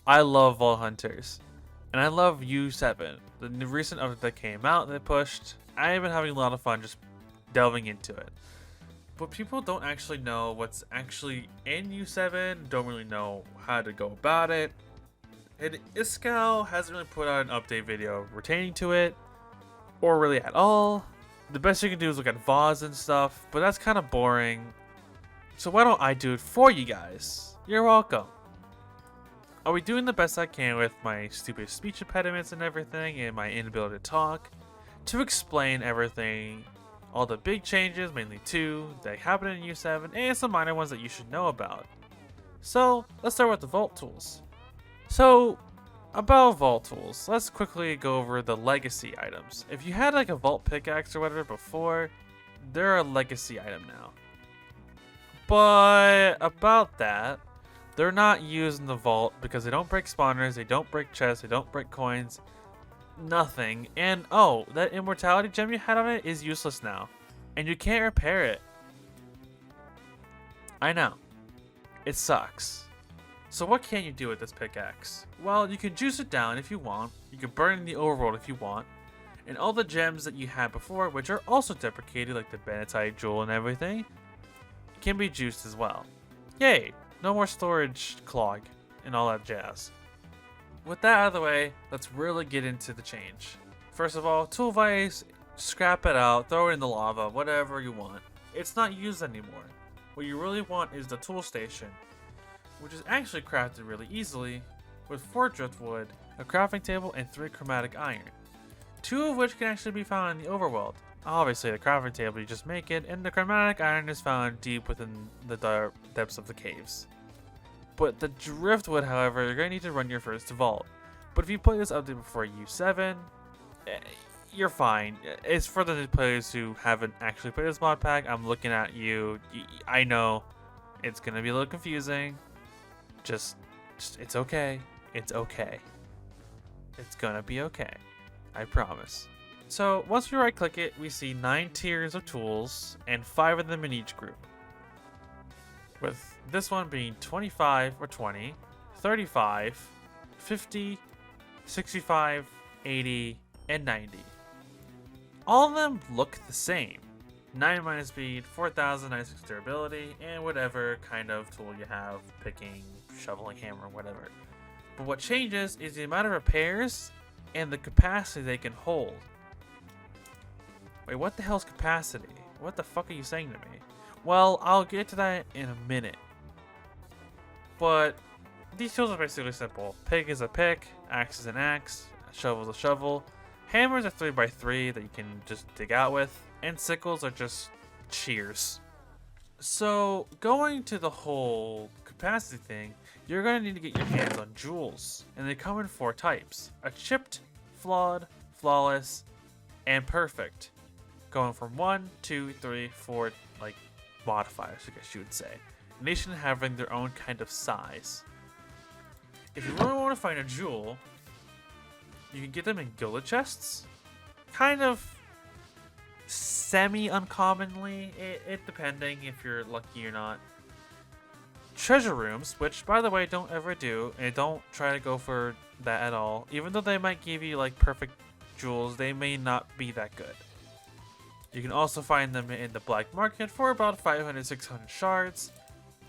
I love Vault Hunters. And I love U7. The recent update that came out and they pushed, I've been having a lot of fun just delving into it. But people don't actually know what's actually in U7, don't really know how to go about it. And Iskall hasn't really put out an update video pertaining to it, or really at all. The best you can do is look at VODs and stuff, but that's kind of boring. So why don't I do it for you guys? You're welcome. I'll be doing the best I can with my stupid speech impediments and everything, and my inability to talk, to explain everything, all the big changes, mainly two, that happen in U7, and some minor ones that you should know about. So, let's start with the vault tools. So, about vault tools, let's quickly go over the legacy items. If you had like a vault pickaxe or whatever before, they're a legacy item now. But about that, they're not used in the vault because they don't break spawners, they don't break chests, they don't break coins, nothing. And oh, that immortality gem you had on it is useless now, and you can't repair it. I know, it sucks. So what can you do with this pickaxe? Well, you can juice it down if you want, you can burn it in the overworld if you want, and all the gems that you had before, which are also deprecated like the Benetite jewel and everything, can be juiced as well. Yay! No more storage clog and all that jazz. With that out of the way, let's really get into the change. First of all, tool vise, scrap it out, throw it in the lava, whatever you want. It's not used anymore. What you really want is the tool station, which is actually crafted really easily with 4 driftwood, a crafting table, and 3 chromatic iron. 2 of which can actually be found in the overworld. Obviously, the crafting table, you just make it, and the chromatic iron is found deep within the depths of the caves. But the driftwood, however, you're going to need to run your first vault. But if you play this update before U7, you're fine. It's for the players who haven't actually played this mod pack. I'm looking at you. I know it's going to be a little confusing. Just it's okay. It's okay. It's going to be okay. I promise. So once we right click it, we see 9 tiers of tools and 5 of them in each group. With this one being 25 or 20, 35, 50, 65, 80, and 90. All of them look the same. 9 minus speed, 4000, 96 durability, and whatever kind of tool you have, picking, shoveling, hammer, whatever. But what changes is the amount of repairs and the capacity they can hold. Wait, what the hell's capacity? What the fuck are you saying to me? Well, I'll get to that in a minute. But these tools are basically simple. Pick is a pick, axe is an axe, shovel is a shovel, hammers are 3x3 that you can just dig out with, and sickles are just shears. So, going to the whole capacity thing, you're going to need to get your hands on jewels, and they come in 4 types. A chipped, flawed, flawless, and perfect. Going from 1, 2, 3, 4, like, modifiers, I guess you would say. And they should having their own kind of size. If you really want to find a jewel, you can get them in gilded chests. Kind of semi-uncommonly, it depending if you're lucky or not. Treasure rooms, which by the way, don't ever do, and don't try to go for that at all. Even though they might give you like perfect jewels, they may not be that good. You can also find them in the black market for about 500-600 shards,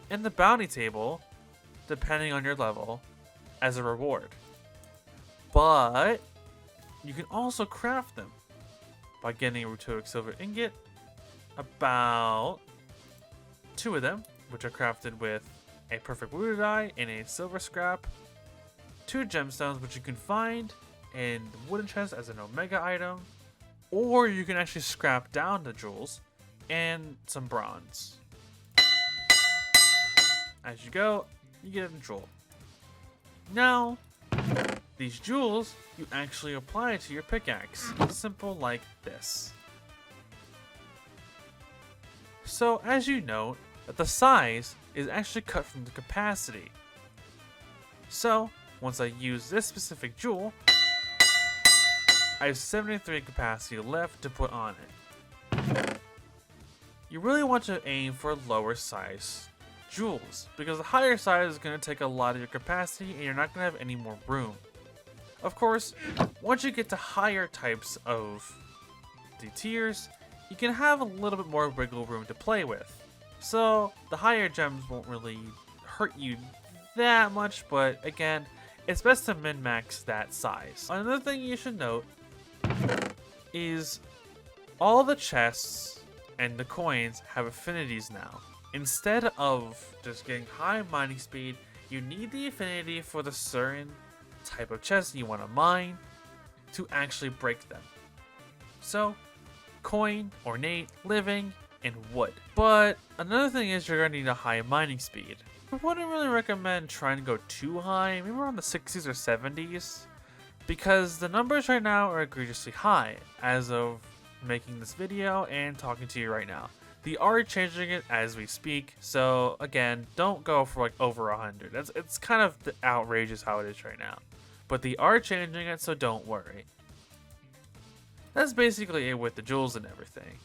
and the bounty table, depending on your level, as a reward. But you can also craft them by getting a Rutoic silver ingot, about 2 of them, which are crafted with a perfect voodoo die and a silver scrap, 2 gemstones which you can find in the wooden chest as an omega item, or you can actually scrap down the jewels, and some bronze. As you go, you get a jewel. Now, these jewels, you actually apply to your pickaxe. Simple like this. So, as you note, that the size is actually cut from the capacity. So, once I use this specific jewel, I have 73 capacity left to put on it. You really want to aim for lower size jewels, because the higher size is going to take a lot of your capacity and you're not going to have any more room. Of course, once you get to higher types of the tiers, you can have a little bit more wiggle room to play with. So the higher gems won't really hurt you that much, but again, it's best to min-max that size. Another thing you should note is all the chests and the coins have affinities now. Instead of just getting high mining speed, you need the affinity for the certain type of chest you want to mine to actually break them. So, coin, ornate, living, and wood. But another thing is you're going to need a high mining speed. I wouldn't really recommend trying to go too high, maybe around the 60s or 70s, because the numbers right now are egregiously high as of making this video and talking to you right now. They are changing it as we speak, so again, don't go for like over 100. It's kind of outrageous how it is right now. But they are changing it, so don't worry. That's basically it with the jewels and everything.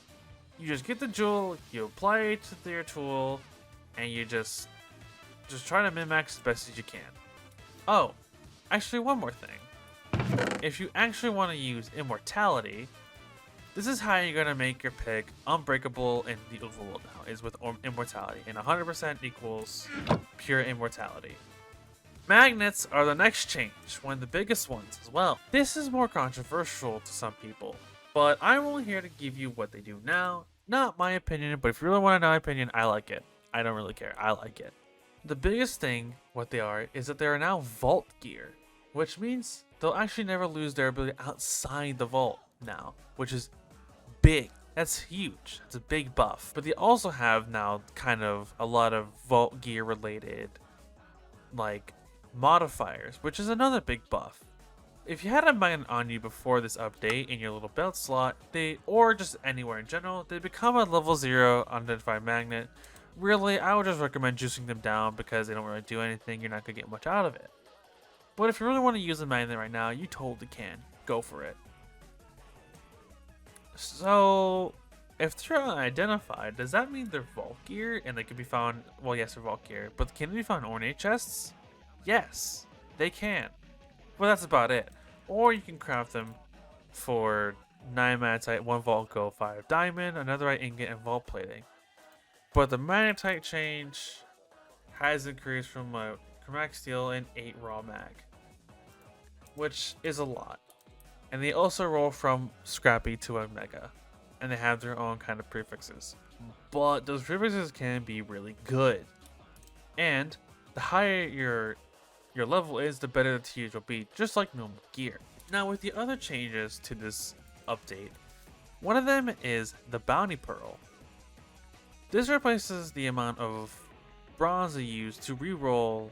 You just get the jewel, you apply it to your tool, and you just try to min-max as best as you can. Oh, actually one more thing. If you actually want to use immortality, this is how you're going to make your pick unbreakable in the overworld now, is with immortality, and 100% equals pure immortality. Magnets are the next change, one of the biggest ones as well. This is more controversial to some people, but I'm only here to give you what they do now. Not my opinion, but if you really want to know my opinion, I like it. I don't really care, I like it. The biggest thing, what they are, is that they are now vault gear, which means they'll actually never lose their ability outside the vault now, which is big. That's huge. It's a big buff. But they also have now kind of a lot of vault gear related like modifiers, which is another big buff. If you had a magnet on you before this update in your little belt slot, or just anywhere in general, they become a level 0 unidentified magnet. Really, I would just recommend juicing them down because they don't really do anything. You're not going to get much out of it. But if you really want to use a magnet right now, you totally can. Go for it. So, if they're unidentified, does that mean they're vault gear and they can be found? Well, yes, they're vault gear, but can they be found in ornate chests? Yes, they can. Well, that's about it. Or you can craft them for 9 magnetite, 1 vault gold, 5 diamond, another ingot, and vault plating. But the magnetite change has increased from chromatic steel and 8 raw mag, which is a lot. And they also roll from Scrappy to Omega, and they have their own kind of prefixes. But those prefixes can be really good. And the higher your level is, the better the tiers will be, just like normal gear. Now with the other changes to this update, one of them is the Bounty Pearl. This replaces the amount of bronze you use to reroll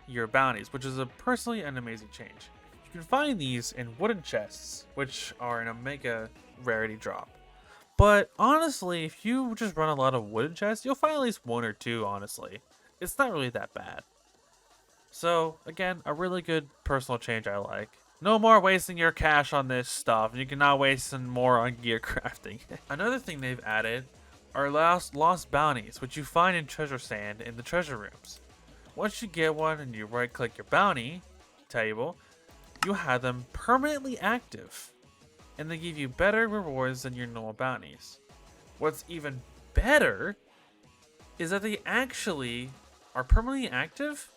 your bounties, which is personally an amazing change. You can find these in wooden chests, which are an Omega rarity drop. But honestly, if you just run a lot of wooden chests, you'll find at least 1 or 2, honestly. It's not really that bad. So, again, a really good personal change I like. No more wasting your cash on this stuff. You can now waste more on gear crafting. Another thing they've added are lost bounties, which you find in treasure sand in the treasure rooms. Once you get one and you right click your bounty table, you have them permanently active, and they give you better rewards than your normal bounties. What's even better is that they actually are permanently active,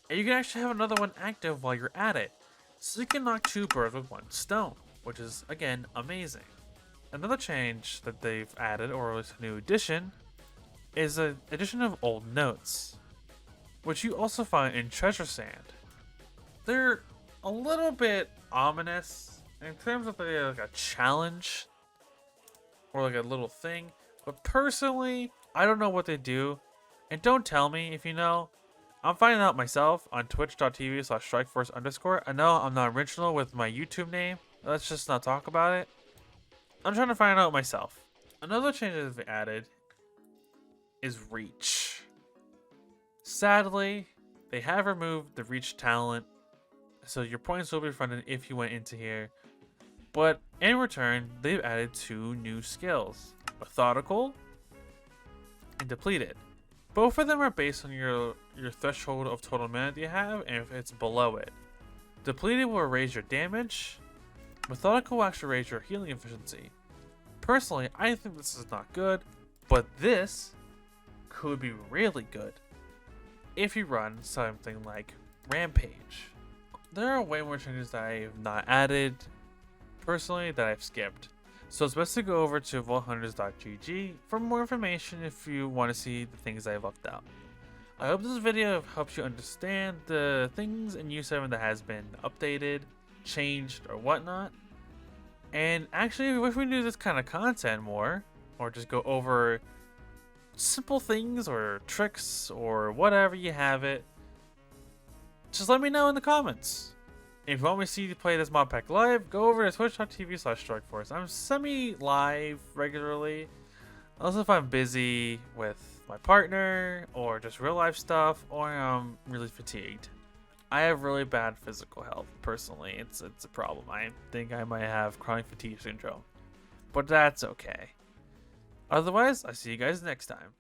and you can actually have another one active while you're at it. So you can knock 2 birds with 1 stone, which is again amazing. Another change that they've added, or a new addition, is an addition of old notes, which you also find in treasure sand. They're a little bit ominous in terms of like a challenge or like a little thing, but personally, I don't know what they do, and don't tell me if you know. I'm finding out myself on twitch.tv/strikeforce_. I know I'm not original with my YouTube name. Let's just not talk about it. I'm trying to find out myself. Another change that they've added is reach. Sadly, they have removed the reach talent, so your points will be refunded if you went into here. But in return, they've added 2 new skills: methodical and depleted. Both of them are based on your threshold of total mana that you have, and if it's below it. Depleted will raise your damage. Methodical will actually raise your healing efficiency. Personally, I think this is not good, but this could be really good if you run something like Rampage. There are way more changes that I have not added, personally, that I've skipped. So it's best to go over to vaulthunters.gg for more information if you want to see the things I've left out. I hope this video helps you understand the things in U7 that has been updated, changed, or whatnot. And actually, if we do this kind of content more, or just go over simple things or tricks or whatever you have it, just let me know in the comments. If you want me to see you play this mod pack live, go over to twitch.tv/strikeforce. I'm semi-live regularly, unless if I'm busy with my partner, or just real life stuff, or I'm really fatigued. I have really bad physical health, personally. It's a problem. I think I might have chronic fatigue syndrome. But that's okay. Otherwise, I'll see you guys next time.